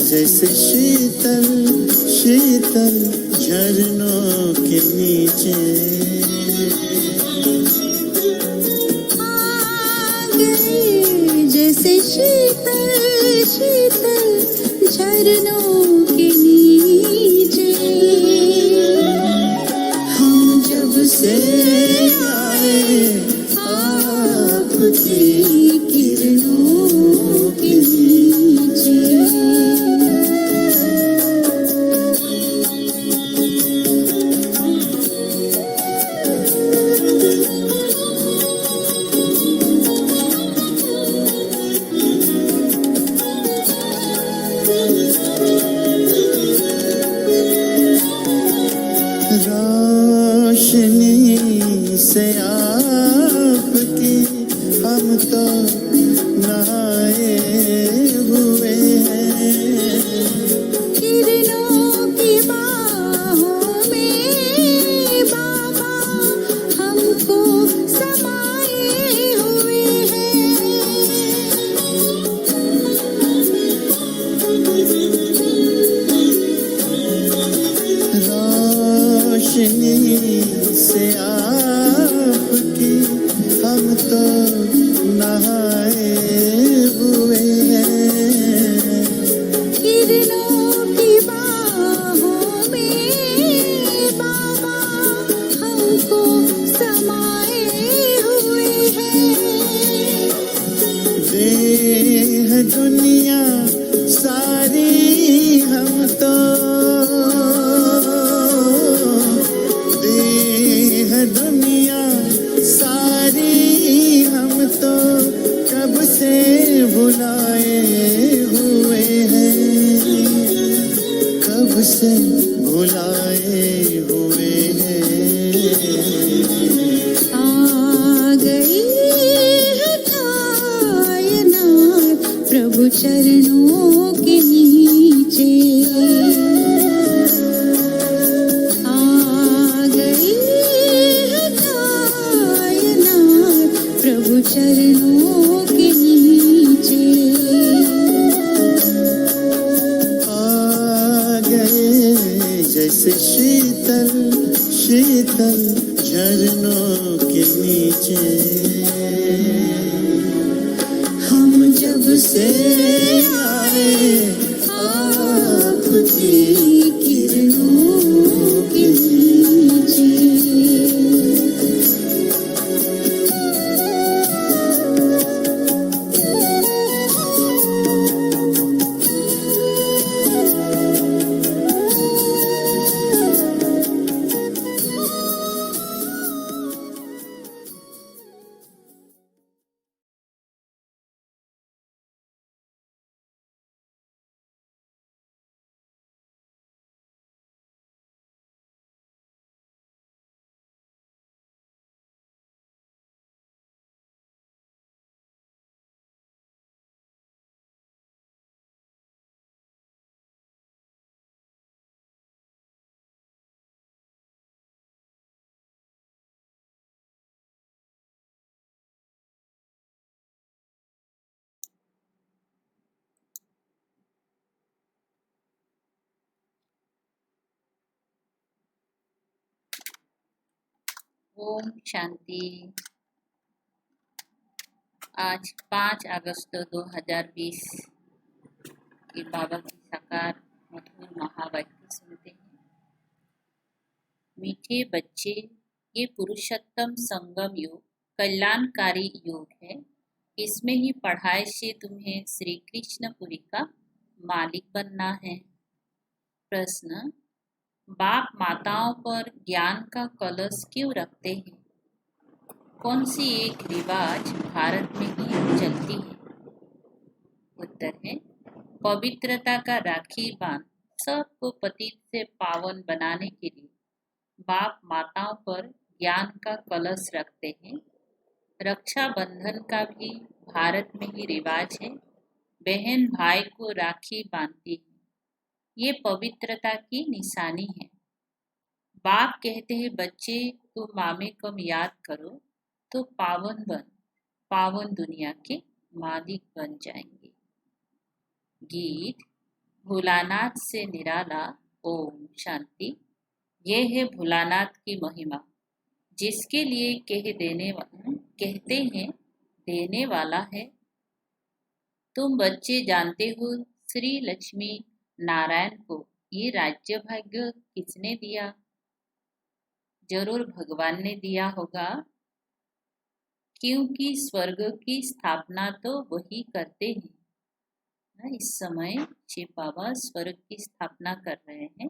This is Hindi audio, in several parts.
जैसे शीतल शीतल झरनों के नीचे जैसे शीतल शीतल झरनों के नीचे हम जब से आए आपकी किरणों के नीचे। रोशनी से आपकी हम तो नहाए हुए हैं, किरणों की बाहों में बाबा हमको समाए हुए हैं। रोशनी से आपकी हम तो नहाए हुए हैं, किरणों की बाहों में बाबा हमको समाए हुए हैं। देह दुनिया सारी हम तो देह दुनिया सारी हम तो कब से भुलाए हुए हैं, कब से भुलाए हुए हैं। आ गई है कायनात प्रभु चरणों के नीचे। आ गई है कायनात प्रभु चरणों के नीचे। आ गए जैसे शीतल शीतल झरनों के नीचे हम जब से आए आपकी किरणों के नीचे। ओम शांति। आज 5 अगस्त 2020 के बाबा की साकार मधुर महावाक्य सुनते हैं। मीठे बच्चे, ये पुरुषोत्तम संगम योग कल्याणकारी योग है। इसमें ही पढ़ाई से तुम्हें श्री कृष्णपुरी का मालिक बनना है। प्रश्न, बाप माताओं पर ज्ञान का कलश क्यों रखते हैं? कौन सी एक रिवाज भारत में ही चलती है? उत्तर है, पवित्रता का राखी बांध सबको पतित से पावन बनाने के लिए बाप माताओं पर ज्ञान का कलश रखते हैं। रक्षाबंधन का भी भारत में ही रिवाज है। बहन भाई को राखी बांधती है। ये पवित्रता की निशानी है। बाप कहते हैं, बच्चे तुम मामे कम याद करो तो पावन दुनिया के मालिक बन जाएंगे। गीत, भोलानाथ से निराला ओम शांति। ये है भोलानाथ की महिमा, जिसके लिए कहते हैं देने वाला है। तुम बच्चे जानते हो श्री लक्ष्मी नारायण को ये राज्य भाग्य किसने दिया? जरूर भगवान ने दिया होगा, क्योंकि स्वर्ग की स्थापना तो वही करते हैं। इस समय शिव बाबा स्वर्ग की स्थापना कर रहे हैं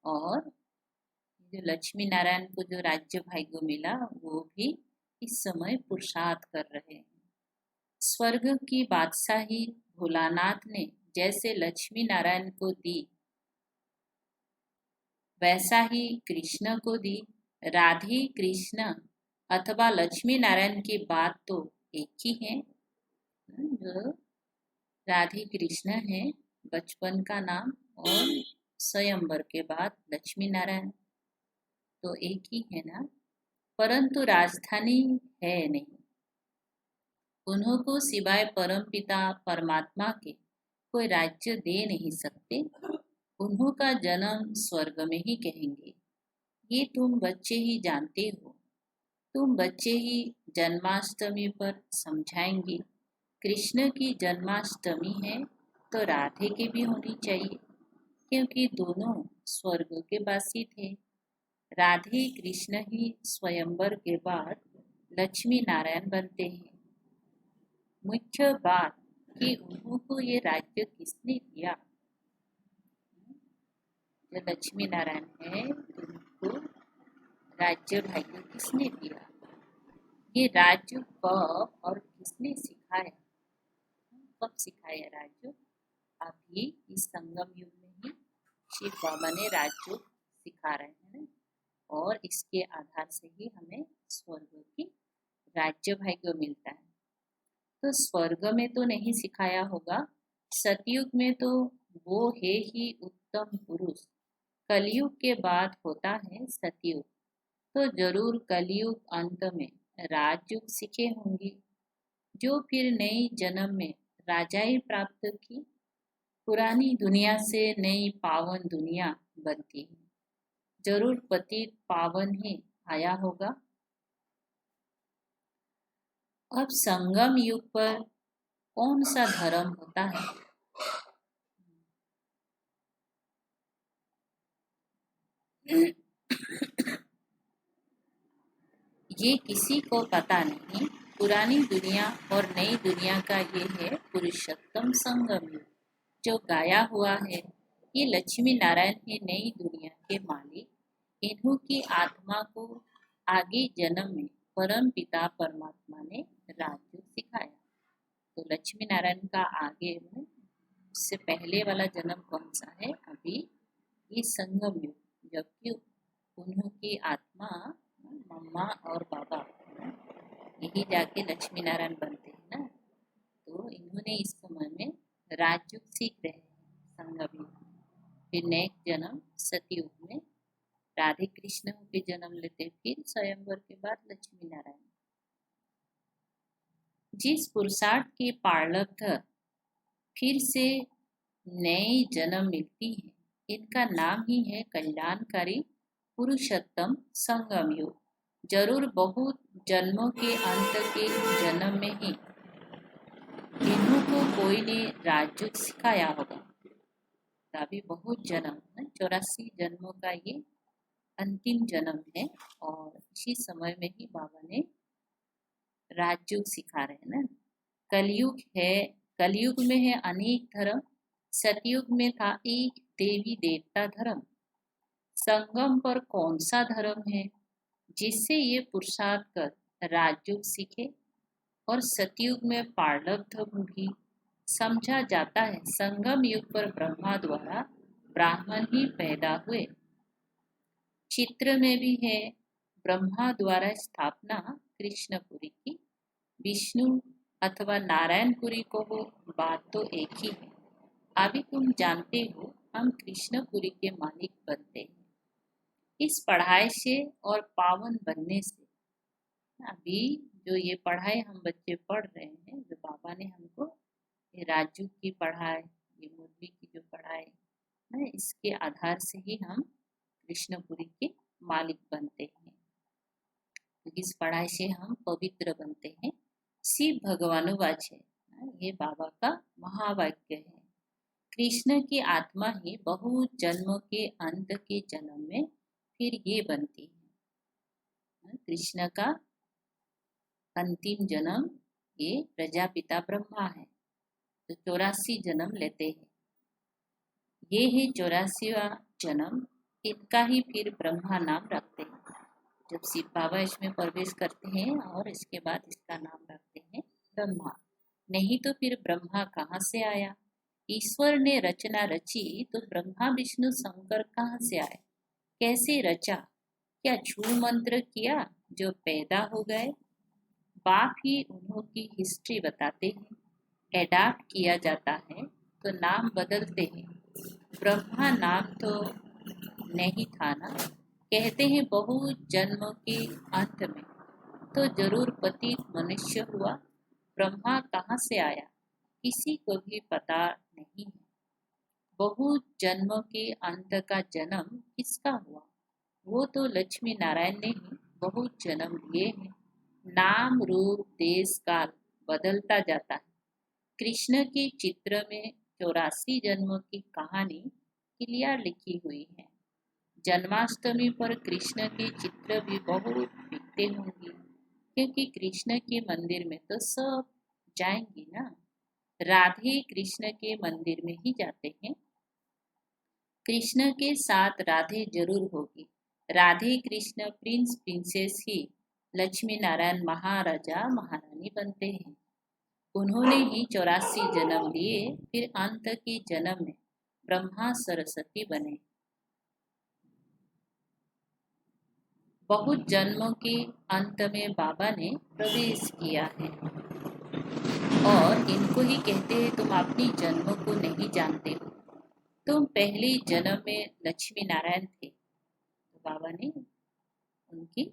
और जो लक्ष्मी नारायण को जो राज्य भाग्य मिला वो भी इस समय पुरुषार्थ कर रहे हैं। स्वर्ग की बादशाही भोलानाथ ने जैसे लक्ष्मी नारायण को दी, वैसा ही कृष्ण को दी। राधे कृष्ण अथवा लक्ष्मी नारायण की बात तो एक ही है। जो राधे कृष्ण है बचपन का नाम, और स्वयंवर के बाद लक्ष्मी नारायण तो एक ही है ना, परंतु राजधानी है नहीं। उन्हों को सिवाय परम पिता परमात्मा के कोई राज्य दे नहीं सकते। उन्हों का जन्म स्वर्ग में ही कहेंगे। ये तुम बच्चे ही जानते हो। तुम बच्चे ही जन्माष्टमी पर समझाएंगे। कृष्ण की जन्माष्टमी है तो राधे की भी होनी चाहिए, क्योंकि दोनों स्वर्ग के वासी थे। राधे कृष्ण ही स्वयंवर के बाद लक्ष्मी नारायण बनते हैं। मुख्य बात कि उन्हों को ये राज्य किसने दिया? जो लक्ष्मी नारायण है उनको राज्य भाग्य किसने दिया? ये राज्य कब और किसने सिखाया? कब सिखाया राज्य? अभी इस संगम युग में ही शिव बाबा ने राज्य सिखा रहे हैं और इसके आधार से ही हमें स्वर्ग की राज्य भाग्य मिलता है। तो स्वर्ग में तो नहीं सिखाया होगा, सतयुग में तो वो है ही उत्तम पुरुष। कलयुग के बाद होता है सतयुग, तो जरूर कलयुग अंत में राजयुग सीखे होंगे, जो फिर नई जन्म में राजाई प्राप्त की। पुरानी दुनिया से नई पावन दुनिया बनती है। जरूर पतित पावन ही आया होगा। अब संगम युग पर कौन सा धर्म होता है? ये किसी को पता नहीं। पुरानी दुनिया और नई दुनिया का ये है पुरुषोत्तम संगम युग जो गाया हुआ है। ये लक्ष्मी नारायण है नई दुनिया के मालिक। इन्हों की आत्मा को आगे जन्म में परम पिता परमात्मा ने राजयोग सिखाया। तो लक्ष्मी नारायण का आगे में उससे पहले वाला जन्म कौन सा है? अभी ये संगम युग, जबकि उन्हों की आत्मा मम्मा और बाबा यही जाके लक्ष्मी नारायण बनते हैं ना। तो इन्होंने इस समय में राजयोग सीख रहे हैं संगम युग। फिर नेक्स्ट जन्म सतयुग में राधे कृष्ण के जन्म लेते, फिर स्वयंवर के बाद लक्ष्मी नारायण। जिस पुरुषार्थ के पारलब्ध फिर से नई जन्म मिलती है, इनका नाम ही है कल्याणकारी पुरुषोत्तम संगम युग। जरूर बहुत जन्मों के अंत के जन्म में ही इन्हों को कोई ने राजयोग सिखाया होगा। अभी बहुत जन्म है, 84 जन्मों का ये अंतिम जन्म है और इसी समय में ही बाबा ने राजयोग सिखा रहे हैं ना। कलयुग है, कलयुग में है अनेक धर्म, सतयुग में था एक देवी देवता धर्म। संगम पर कौन सा धर्म है जिससे ये पुरुषार्थ कर राजयोग सीखे। और सतयुग में पार्लब्ध भी समझा जाता है। संगम युग पर ब्रह्मा द्वारा ब्राह्मण ही पैदा हुए। चित्र में भी है ब्रह्मा द्वारा स्थापना कृष्णपुरी की। विष्णु अथवा नारायणपुरी को हो, बात तो एक ही है। अभी तुम जानते हो हम कृष्णपुरी के मालिक बनते हैं इस पढ़ाई से और पावन बनने से। अभी जो ये पढ़ाई हम बच्चे पढ़ रहे हैं, जो बाबा ने हमको ये राजू की पढ़ाई, ये मुरली की जो पढ़ाई है, इसके आधार से ही हम कृष्णपुरी के मालिक बनते हैं। तो इस पढ़ाई से हम पवित्र बनते हैं। शिव भगवानुवाच है, ये बाबा का महावाक्य है। कृष्ण की आत्मा ही बहु जन्मों के अंत के जन्म में फिर ये बनती है। कृष्ण का अंतिम जन्म ये प्रजापिता ब्रह्मा है, तो 84 जन्म लेते हैं। ये है 84वां जन्म। इनका ही फिर ब्रह्मा नाम रखते हैं। जब शिव बाबा इसमें प्रवेश करते हैं और इसके बाद इसका नाम रखते हैं ब्रह्मा। नहीं तो फिर ब्रह्मा कहाँ से आया। ईश्वर ने रचना रची तो ब्रह्मा विष्णु शंकर कहाँ से आए, कैसे रचा। क्या छू मंत्र किया जो पैदा हो गए। बाप ही उन्हों की हिस्ट्री बताते हैं। एडाप्ट किया जाता है तो नाम बदलते हैं। ब्रह्मा नाम तो नहीं था ना। कहते हैं बहुत जन्मों के अंत में तो जरूर पतित मनुष्य हुआ। ब्रह्मा कहाँ से आया किसी को भी पता नहीं है। बहुत जन्मों के अंत का जन्म किसका हुआ, वो तो लक्ष्मी नारायण ने ही बहुत जन्म लिए हैं। नाम रूप देश काल बदलता जाता है। कृष्ण के चित्र में 84 जन्मों की कहानी क्लियर लिखी हुई है। जन्माष्टमी पर कृष्ण के चित्र भी बहुत बिकते होंगे, क्योंकि कृष्ण के मंदिर में तो सब जाएंगी ना। राधे कृष्ण के मंदिर में ही जाते हैं। कृष्ण के साथ राधे जरूर होगी। राधे कृष्ण प्रिंस प्रिंसेस ही लक्ष्मी नारायण महाराजा महारानी बनते हैं। उन्होंने ही 84 जन्म लिए, फिर अंत के जन्म में ब्रह्मा सरस्वती बने। बहुत जन्मों के अंत में बाबा ने प्रवेश किया है और इनको ही कहते हैं तुम अपनी जन्मों को नहीं जानते हो। तुम पहले जन्म में लक्ष्मी नारायण थे। तो बाबा ने उनकी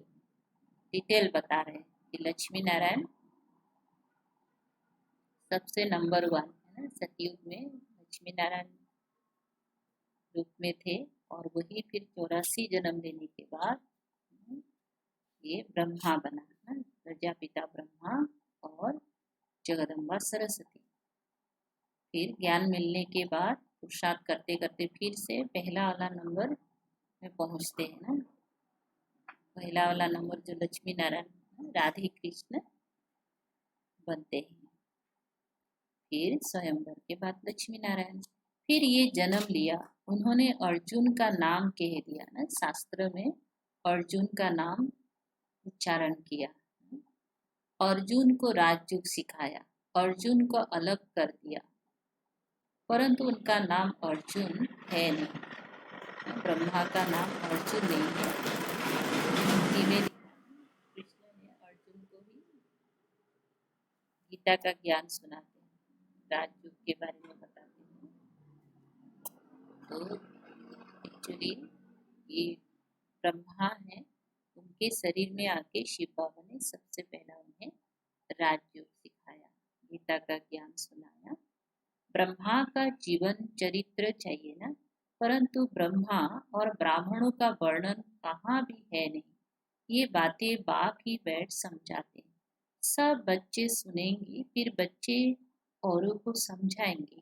डिटेल बता रहे हैं कि लक्ष्मी नारायण सबसे नंबर 1 है ना। सतयुग में लक्ष्मी नारायण रूप में थे और वही फिर 84 जन्म लेने के बाद ये ब्रह्मा बना ना, प्रजापिता ब्रह्मा और जगदम्बा सरस्वती। फिर ज्ञान मिलने के बाद पुरुषार्थ करते करते फिर से पहला वाला नंबर में पहुंचते हैं ना। पहला वाला नंबर जो लक्ष्मी नारायण राधे कृष्ण बनते हैं। फिर स्वयंवर के बाद लक्ष्मी नारायण। फिर ये जन्म लिया, उन्होंने अर्जुन का नाम कह दिया ना। शास्त्र में अर्जुन का नाम उच्चारण किया। अर्जुन को राजयोग सिखाया, अर्जुन को अलग कर दिया, परंतु उनका नाम अर्जुन है नहीं। ब्रह्मा का नाम अर्जुन नहीं है। हिंदी में कृष्ण ने अर्जुन को ही गीता का ज्ञान सुनाते हैं, राजयोग के बारे में बताते हैं। तो एक्चुअली ये ब्रह्मा है, उनके शरीर में आके शिव बाबा ने सबसे पहला उन्हें राजयोग सिखाया, गीता का ज्ञान सुनाया। ब्रह्मा का जीवन चरित्र चाहिए ना, परंतु ब्रह्मा और ब्राह्मणों का वर्णन कहाँ भी है नहीं। ये बातें बाप ही बैठ समझाते हैं। सब बच्चे सुनेंगे, फिर बच्चे औरों को समझाएंगे।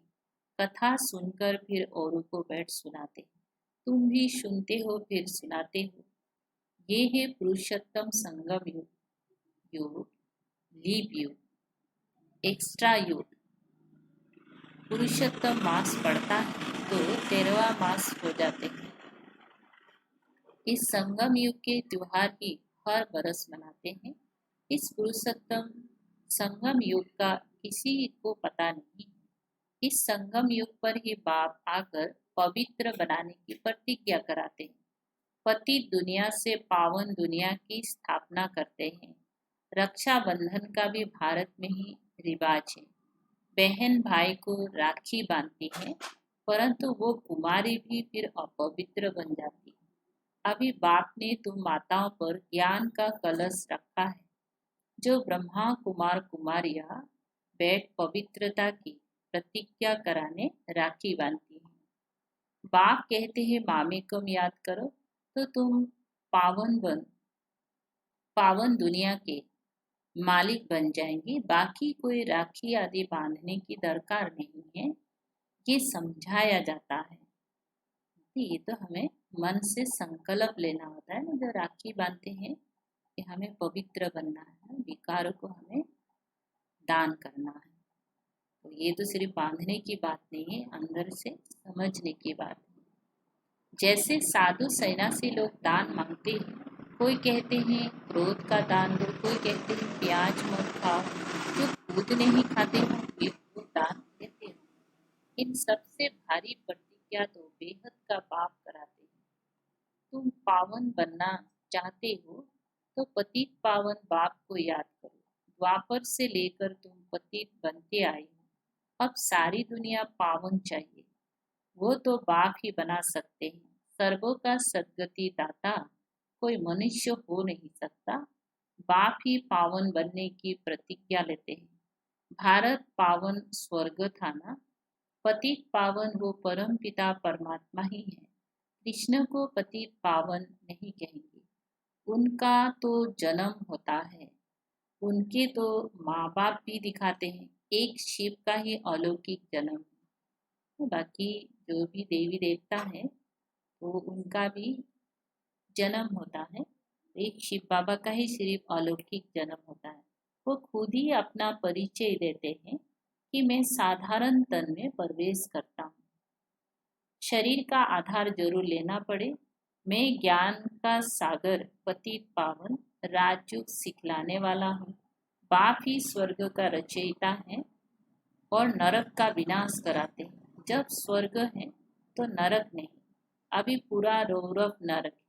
कथा सुनकर फिर औरों को बैठ सुनाते हैं। तुम भी सुनते हो फिर सुनाते हो। ये है पुरुषोत्तम संगम युग, योग लीप युग, एक्स्ट्रा युग। पुरुषोत्तम मास पड़ता है तो 13वां मास हो जाते हैं। इस संगम युग के त्योहार भी हर बरस मनाते हैं। इस पुरुषोत्तम संगम युग का किसी को पता नहीं। इस संगम युग पर ही बाप आकर पवित्र बनाने की प्रतिज्ञा कराते हैं। पतित दुनिया से पावन दुनिया की स्थापना करते हैं। रक्षाबंधन का भी भारत में ही रिवाज है। बहन भाई को राखी बांधती है, परंतु वो कुमारी भी फिर अपवित्र बन जाती है। अभी बाप ने तुम माताओं पर ज्ञान का कलश रखा है। जो ब्रह्मा कुमार कुमारियां बैठ पवित्रता की प्रतिज्ञा कराने राखी बांधती हैं। बाप कहते हैं मामी कम याद करो तो तुम पावन दुनिया के मालिक बन जाएंगे। बाकी कोई राखी आदि बांधने की दरकार नहीं है, ये समझाया जाता है। ये तो हमें मन से संकल्प लेना होता है ना, जो राखी बांधते हैं कि हमें पवित्र बनना है, विकारों को हमें दान करना है। तो ये तो सिर्फ बांधने की बात नहीं है, अंदर से समझने की बात है। जैसे साधु सन्यासी लोग दान मांगते हैं, कोई कहते हैं क्रोध का दान दो, कोई कहते हैं प्याज मत खाओ, जो खुद नहीं खाते हो वे वो दान देते हो। इन सबसे भारी प्रतिज्ञा तो बेहद का बाप कराते हैं। तुम पावन बनना चाहते हो तो पतित पावन बाप को याद करो। द्वापर से लेकर तुम पतित बनते आए हो, अब सारी दुनिया पावन चाहिए, वो तो बाप ही बना सकते हैं। सर्वों का सद्गति दाता कोई मनुष्य हो नहीं सकता। बाप ही पावन बनने की प्रतिज्ञा लेते हैं। भारत पावन स्वर्ग था ना, पतित पावन वो परम पिता परमात्मा ही है। कृष्ण को पतित पावन नहीं कहेंगे, उनका तो जन्म होता है, उनके तो माँ बाप भी दिखाते हैं। एक शिव का ही अलौकिक जन्म है, बाकी जो भी देवी देवता है तो उनका भी जन्म होता है। एक शिव बाबा का ही सिर्फ अलौकिक जन्म होता है। वो खुद ही अपना परिचय देते हैं कि मैं साधारण तन में प्रवेश करता हूँ। शरीर का आधार जरूर लेना पड़े, मैं ज्ञान का सागर पतित पावन राजयोग सिखलाने वाला हूँ। बाप ही स्वर्ग का रचयिता है और नरक का विनाश कराते हैं। जब स्वर्ग है तो नरक नहीं, अभी पूरा रौरव नरक है।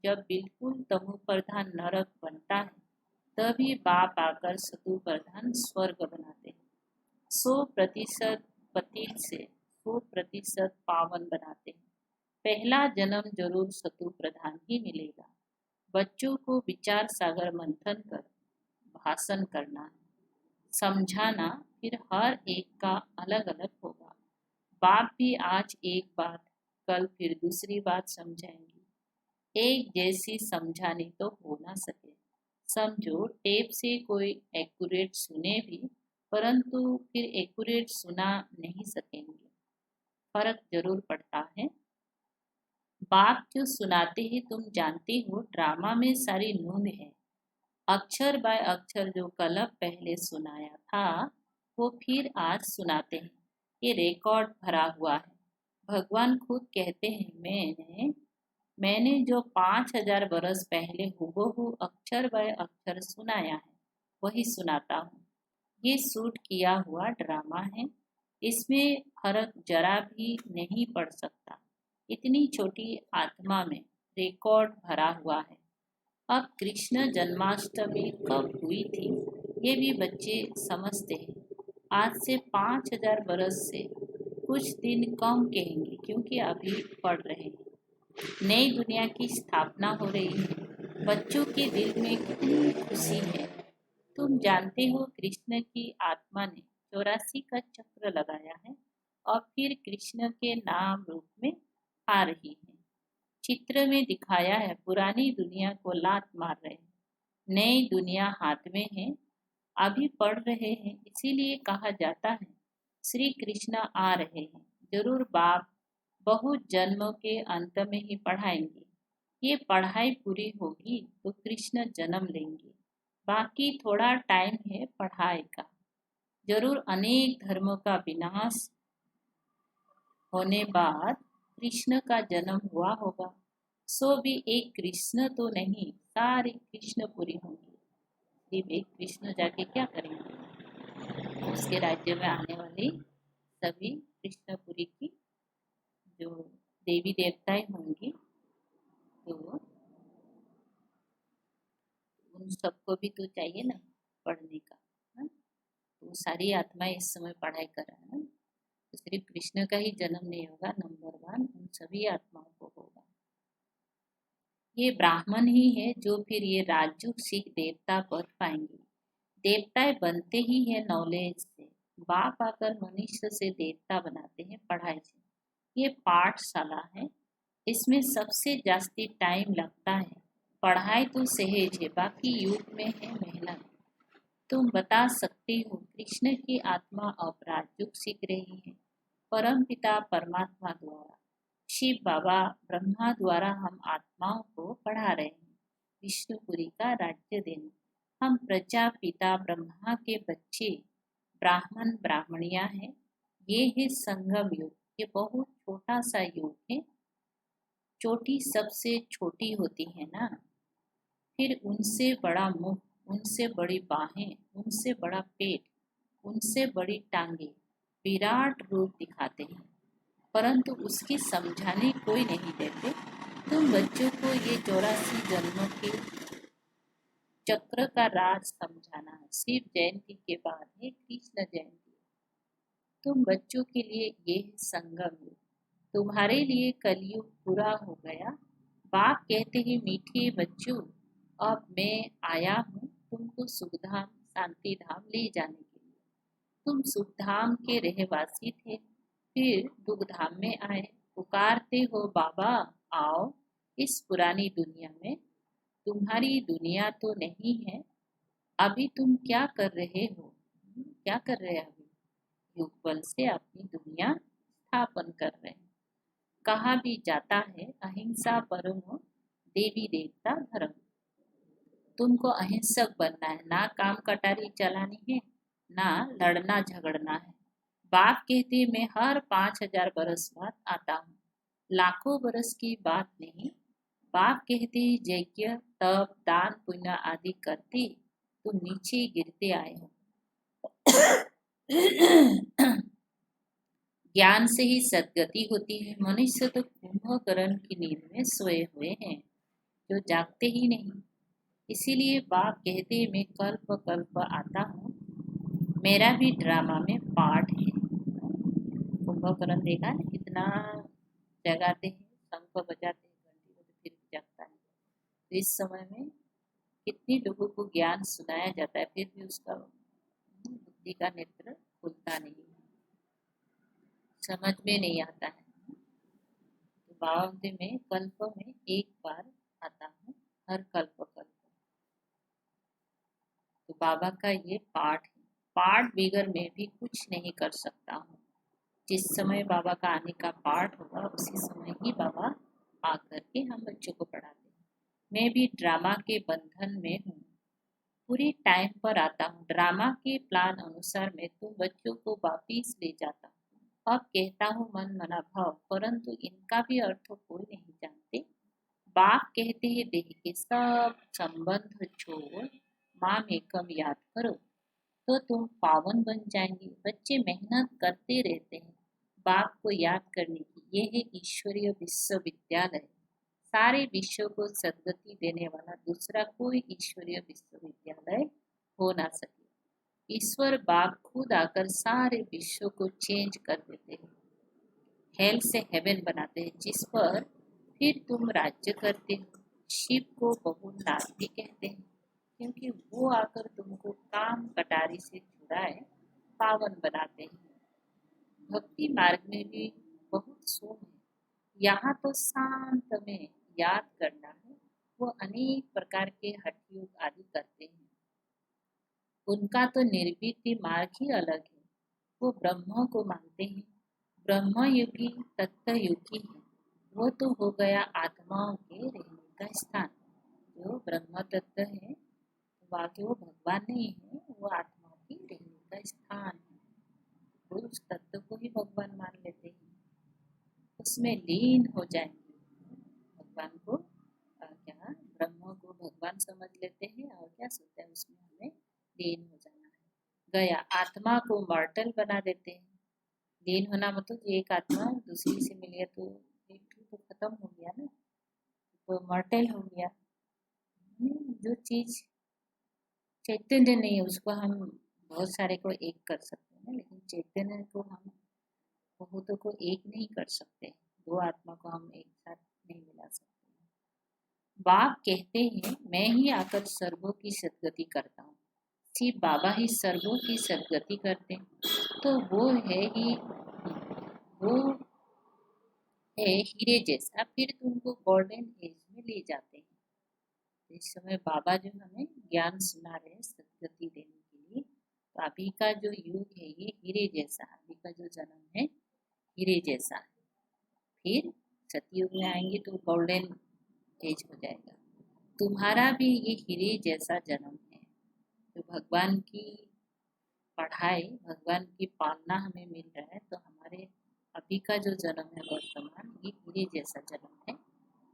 जब बिल्कुल तमु प्रधान नरक बनता है तभी बाप आकर सतु प्रधान स्वर्ग बनाते हैं। 100% पतित से 100% पावन बनाते हैं। पहला जन्म जरूर सतु प्रधान ही मिलेगा। बच्चों को विचार सागर मंथन कर भाषण करना है, समझाना, फिर हर एक का अलग अलग होगा। बाप भी आज एक बात, कल फिर दूसरी बात समझाएंगे। एक जैसी समझानी तो हो ना सके। समझो टेप से कोई एक्यूरेट सुने भी, परंतु फिर एक्यूरेट सुना नहीं सकेंगे। फर्क जरूर पड़ता है। बाप जो सुनाते हैं तुम जानते हो, ड्रामा में सारी नून है। अक्षर बाय अक्षर जो कल पहले सुनाया था वो फिर आज सुनाते हैं। ये रिकॉर्ड भरा हुआ है। भगवान खुद कहते हैं मैंने जो 5000 बरस पहले हुबहू अक्षर बाय अक्षर सुनाया है वही सुनाता हूँ। ये शूट किया हुआ ड्रामा है, इसमें फर्क जरा भी नहीं पड़ सकता। इतनी छोटी आत्मा में रिकॉर्ड भरा हुआ है। अब कृष्ण जन्माष्टमी कब हुई थी ये भी बच्चे समझते हैं। आज से 5000 बरस से कुछ दिन कम कहेंगे क्योंकि अभी पढ़ रहे हैं। नई दुनिया की स्थापना हो रही है। बच्चों के दिल में कितनी खुशी है। तुम जानते हो कृष्ण की आत्मा ने 84 का चक्र लगाया है और फिर कृष्ण के नाम रूप में आ रही है। चित्र में दिखाया है पुरानी दुनिया को लात मार रहे हैं, नई दुनिया हाथ में है, अभी पढ़ रहे हैं। इसीलिए कहा जाता है श्री कृष्ण आ रहे हैं। जरूर बाप बहुत जन्मों के अंत में ही पढ़ाएंगे। ये पढ़ाई पूरी होगी तो कृष्ण जन्म लेंगे। बाकी थोड़ा टाइम है पढ़ाई का। जरूर अनेक धर्मों का विनाश होने बाद कृष्ण का जन्म हुआ होगा, सो भी एक कृष्ण तो नहीं, सारे कृष्णपुरी होंगे। सिर्फ एक कृष्ण जाके क्या करेंगे? उसके राज्य में आने वाली सभी कृष्णपुरी की जो देवी देवताएं होंगी, तो उन सबको भी तो चाहिए ना पढ़ने का, है? तो सारी आत्माएं इस समय पढ़ाई कर रहा है। तो सिर्फ कृष्ण का ही जन्म नहीं होगा, नंबर वन उन सभी आत्माओं को होगा। ये ब्राह्मण ही है जो फिर ये राजयुग सिख देवता बन पाएंगे। देवताएं बनते ही है नॉलेज से। बाप आकर मनुष्य से देवता बनाते हैं पढ़ाई से। ये पाठशाला है, इसमें सबसे जास्ती टाइम लगता है। पढ़ाई तो सहज है, बाकी युग में है मेहनत। तुम बता सकते हो कृष्ण की आत्मा अब राजयुग सीख रही है, परम पिता परमात्मा द्वारा। शिव बाबा ब्रह्मा द्वारा हम आत्माओं को पढ़ा रहे हैं विष्णुपुरी का राज्य देना। हम प्रजापिता ब्रह्मा के बच्चे ब्राह्मण ब्राह्मणियां हैं। ये है संगम युग। ये बहुत छोटा सा युग है। चोटी सबसे छोटी होती है ना, फिर उनसे बड़ा मुंह, उनसे बड़ी बाहें, उनसे बड़ा पेट, उनसे बड़ी टांगे विराट रूप दिखाते हैं, परंतु उसकी समझाने कोई नहीं देते। तुम बच्चों को ये 84 जन्मों के चक्र का राज समझाना है। शिव जयंती के बाद है कृष्ण जयंती। तुम बच्चों के लिए ये है संगम युग। तुम्हारे लिए कलयुग पूरा हो गया। बाप कहते हैं मीठे बच्चों, अब मैं आया हूँ तुमको सुखधाम शांति धाम ले जाने के लिए। तुम सुखधाम के रहवासी थे, फिर दुखधाम में आए। पुकारते हो बाबा आओ इस पुरानी दुनिया में। तुम्हारी दुनिया तो नहीं है। अभी तुम क्या कर रहे हो? क्या कर रहे हैं अभी? युग बल से अपनी दुनिया स्थापन कर रहे हैं। कहा भी जाता है अहिंसा परमो देवी देवता धर्म। तुमको अहिंसक बनना है, ना काम कटारी चलानी है, ना लड़ना झगड़ना है। बाप कहते मैं हर 5000 बरस बाद आता हूँ, लाखों बरस की बात नहीं। बाप कहते यज्ञ तप दान पुण्य आदि करते तुम नीचे गिरते आए हो। ज्ञान से ही सदगति होती है। मनुष्य तो कुंभकर्ण की नींद में सोए हुए हैं, जो जागते ही नहीं। इसीलिए बाप कहते मैं कल्प कल्प आता हूँ। मेरा भी ड्रामा में पार्ट है। कुंभकर्ण देखा ना कितना जगाते हैं, शंख बजाते हैं, घंटी बजाते फिर जगता है। तो इस समय में कितनी लोगों को ज्ञान सुनाया जाता है, फिर भी उसका बुद्धि का नेत्र खुलता नहीं है, समझ में नहीं आता है। तो बाबा में कल्प में एक बार आता हूँ, हर कल्प कल्प। तो बाबा का ये पाठ है। पाठ बिगर मैं भी कुछ नहीं कर सकता हूँ। जिस समय बाबा का आने का पाठ होगा उसी समय ही बाबा आकर के हम बच्चों को पढ़ाते हैं। मैं भी ड्रामा के बंधन में हूँ, पूरे टाइम पर आता हूँ। ड्रामा के प्लान अनुसार मैं तो बच्चों को वापिस ले जाता हूँ। अब कहता हूँ मन मना भाव, परंतु इनका भी अर्थ कोई नहीं जानते। बाप कहते हैं देह के सब संबंध छोड़ माम एकम याद करो तो तुम पावन बन जाएंगे। बच्चे मेहनत करते रहते हैं बाप को याद करने की। ये है ईश्वरीय विश्वविद्यालय। सारे विश्व को सदगति देने वाला दूसरा कोई ईश्वरीय विश्वविद्यालय हो ना सके। ईश्वर बाप खुद आकर सारे विश्व को चेंज कर देते हैं, हेल से हेवन बनाते हैं, जिस पर फिर तुम राज्य करते हो। शिव को बहुनाथ भी कहते हैं, क्योंकि वो आकर तुमको काम कटारी से छुड़ाए पावन बनाते हैं। भक्ति मार्ग में भी बहुत सुख है। यहाँ तो शांत में याद करना है। वो अनेक प्रकार के हठ योग आदि करते हैं, उनका तो निर्विधि मार्ग ही अलग है। वो ब्रह्म को मानते हैं। ब्रह्म युगी तत्व युगी है। वो तो हो गया आत्माओं के रहने का स्थान। जो ब्रह्म तत्व है वाकई वो भगवान नहीं है, वो आत्माओं के रहने का स्थान है। वो उस तत्व को ही भगवान मान लेते हैं। उसमें लीन हो जाएंगे। भगवान को क्या ब्रह्म को भगवान समझ लेते हैं और क्या सोचते हैं उसमें हमें लीन हो जाना है। गया आत्मा को मॉर्टल बना देते हैं। लीन होना मतलब एक आत्मा दूसरी से मिल गया तो एक तो खत्म हो गया ना, तो मॉर्टल हो गया। जो चीज चैतन्य नहीं है उसको हम बहुत सारे को एक कर सकते हैं, लेकिन चैतन्य को हम बहुतों को एक नहीं कर सकते। दो आत्मा को हम एक साथ नहीं मिला सकते। बाप कहते हैं मैं ही आकर सर्वों की सदगति करता हूँ। सिर्फ बाबा ही सर्वों की सदगति करते हैं, तो वो है ही, वो है हीरे जैसा, फिर तुमको गोल्डन एज में ले जाते हैं। इस समय बाबा जो हमें ज्ञान सुना रहे हैं सदगति देने के लिए, तो अभी का जो युग है ये हीरे जैसा है। अभी का जो जन्म है हीरे जैसा है, फिर सतयुग में आएंगे तो गोल्डन एज हो जाएगा। तुम्हारा भी ये हीरे जैसा जन्म है। तो भगवान की पढ़ाई, भगवान की पालना हमें मिल रहा है, तो हमारे अभी का जो जन्म है वर्तमान ये हीरे जैसा जन्म है,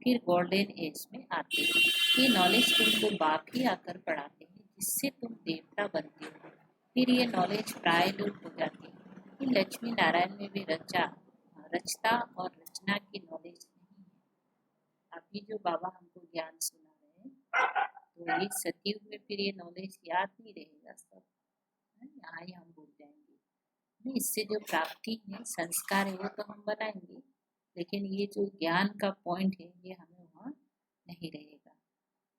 फिर गोल्डन एज में आते हैं। ये नॉलेज तुमको बाप ही आकर पढ़ाते हैं, जिससे तुम देवता बनते हो। फिर ये नॉलेज प्राय लुप्त हो जाती है। कि लक्ष्मी नारायण में भी रचता और रचना की नॉलेज नहीं है। अभी जो बाबा हमको ज्ञान सुना रहे हैं, तो ये सतयुग में फिर ये नॉलेज याद नहीं रहेगा, सब यहाँ ही हम भूल जाएंगे। नहीं, इससे जो प्राप्ति है संस्कार है वो तो हम बनाएंगे, लेकिन ये जो ज्ञान का पॉइंट है ये हमें वहाँ नहीं रहेगा।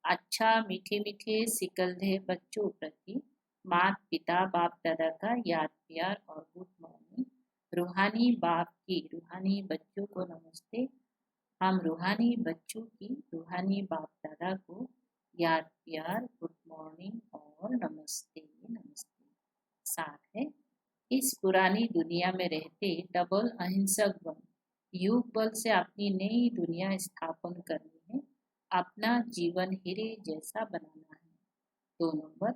अच्छा मीठे मीठे सिकलधे बच्चों प्रति माता पिता बाप दादा का याद प्यार और गुड मॉर्निंग। रूहानी बाप की रूहानी बच्चों को नमस्ते। हम रूहानी बच्चों की रूहानी बाप दादा को याद प्यार गुड मॉर्निंग और नमस्ते नमस्ते। साथ है इस पुरानी दुनिया में रहते डबल अहिंसक बन युग बल से अपनी नई दुनिया स्थापन करनी है। अपना जीवन हीरे जैसा बनाना है। 2 नंबर,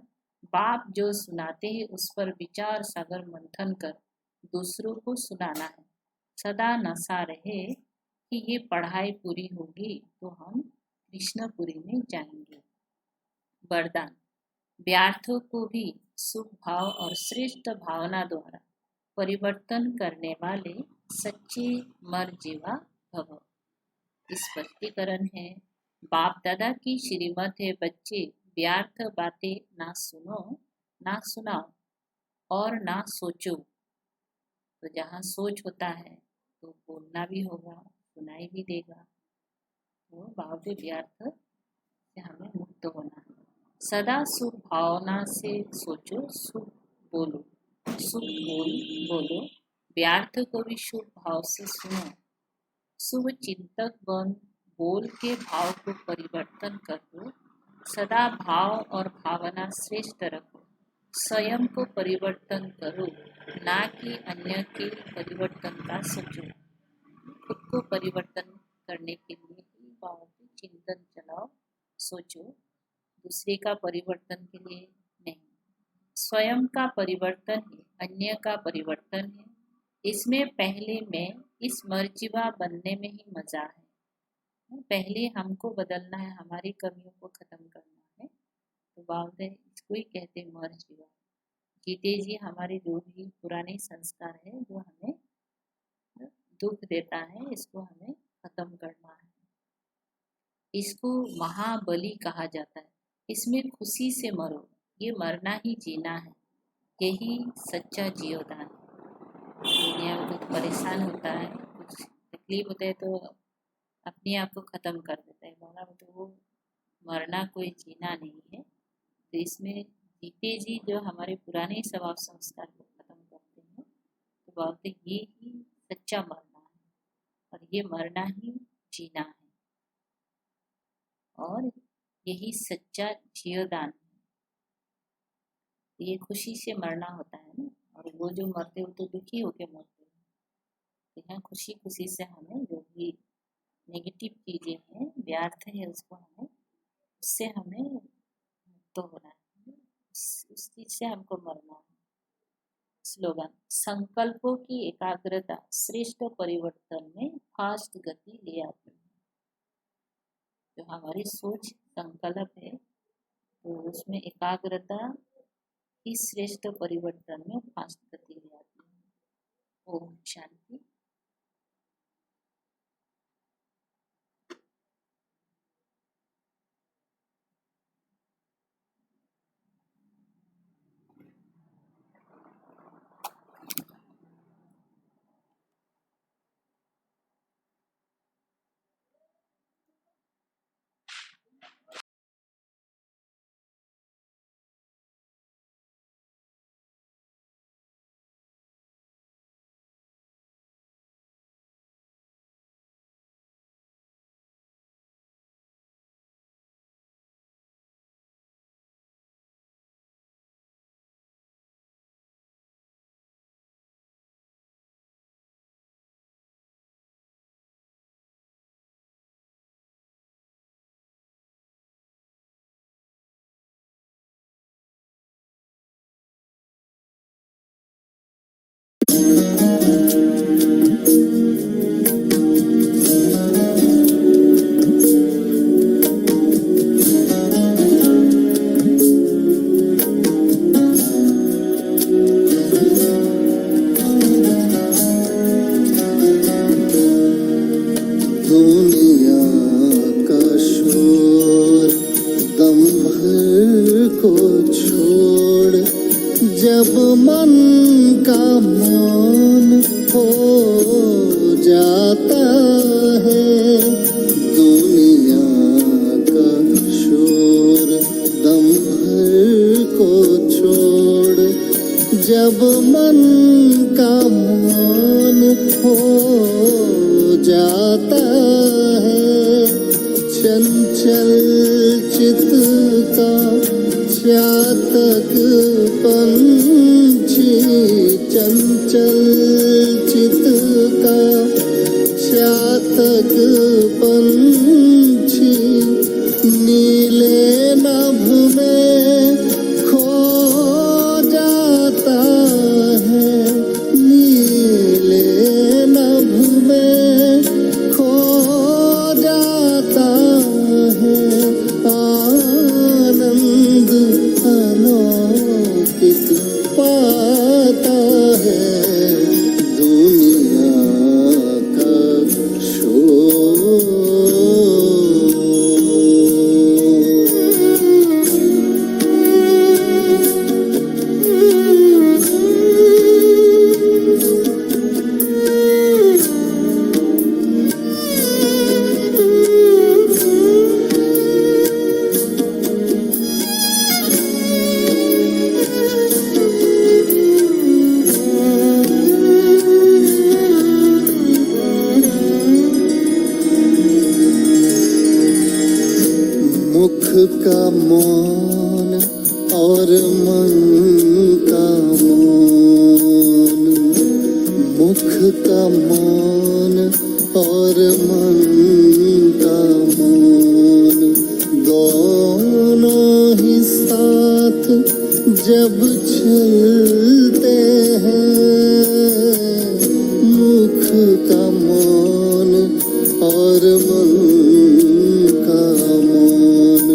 बाप जो सुनाते हैं उस पर विचार सागर मंथन कर दूसरों को सुनाना है। सदा नशा रहे कि ये पढ़ाई पूरी होगी तो हम कृष्णपुरी में जाएंगे। वरदान, व्यर्थों को भी शुभ भाव और श्रेष्ठ भावना द्वारा परिवर्तन करने वाले सच्चे मर्जीवा भव। स्पष्टीकरण है, बाप दादा की श्रीमत है बच्चे व्यर्थ बातें ना सुनो ना सुनाओ और ना सोचो। तो जहाँ सोच होता है तो बोलना भी होगा, सुनाई भी देगा। तो भाव व्यर्थ से हमें मुक्त होना है। सदा शुभ भावना से सोचो, शुभ बोलो, शुभ बोलो, व्यर्थ को भी शुभ भाव से सुनो। शुभ चिंतक बन बोल के भाव को परिवर्तन कर दो। सदा भाव और भावना श्रेष्ठ रखो। स्वयं को परिवर्तन करो, ना कि अन्य के परिवर्तन का सोचो। खुद को परिवर्तन करने के लिए ही भाव के चिंतन चलाओ, सोचो, दूसरे का परिवर्तन के लिए नहीं। स्वयं का परिवर्तन है, अन्य का परिवर्तन है। इसमें पहले मैं इस मर्जीवा बनने में ही मजा है। पहले हमको बदलना है, हमारी कमियों को खत्म करना है। तो बात है, इसको ही कहते हैं मर्जीवा। जीते जी हमारे जो भी पुराने संस्कार है जो हमें दुख देता है, इसको हमें खत्म करना है। इसको महाबली कहा जाता है। इसमें खुशी से मरो, ये मरना ही जीना है, यही सच्चा जीवदान है। दुनिया में कुछ परेशान होता है, कुछ तकलीफ होता है तो अपने आप को ख़त्म कर देता है। मरना तो वो मरना कोई जीना नहीं है। तो इसमें जीते जी जो हमारे पुराने स्वभाव संस्कार को ख़त्म करते हैं, तो बोलते ये ही सच्चा मरना है और ये मरना ही जीना है और यही सच्चा जीवदान है। ये खुशी से मरना होता है ना, और वो जो मरते हो तो दुखी होके मरते हैं। तो यहाँ खुशी खुशी से हमें जो भी नेगेटिव चीज़ें हैं, व्यर्थ है, उसको हमें उससे मुक्त होना है, उस चीज़ से हमको मरना है। स्लोगन, संकल्पों की एकाग्रता श्रेष्ठ परिवर्तन में फास्ट गति ले आती है। जो हमारी सोच संकल्प है तो उसमें एकाग्रता ही श्रेष्ठ परिवर्तन में फास्ट गति ले आती है। ओम शांति। दुनिया का शोर दम भर को छोड़, जब मन का मौन हो जाता है। दुनिया का शोर दम भर को छोड़, जब मन का मौन हो जाता है। चंचल चित का चातक पंछी, चंचल चित का चातक पंछी, नीले नभ में खो जाता है। नीले नभ में खो जाता है। आनंद अलौकिक पाता है। दुनिया का शोर। मुख का मौन और मन का मौन, मुख का मौन और मन का मौन, दोनों ही साथ जब चलते हैं। मुख का मौन और मन का मौन,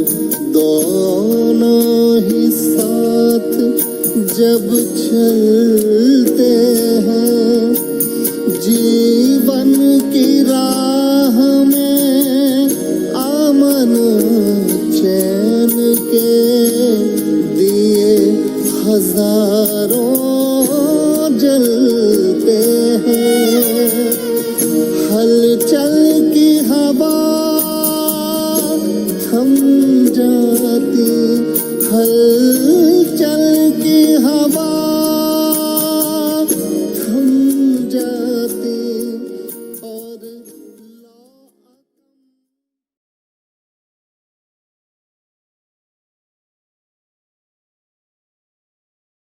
दोनों ही साथ जब चलते हैं। जीवन की राह में अमन चैन के दिए हजारों जलते हैं। हलचल की हवा थम जाती, हल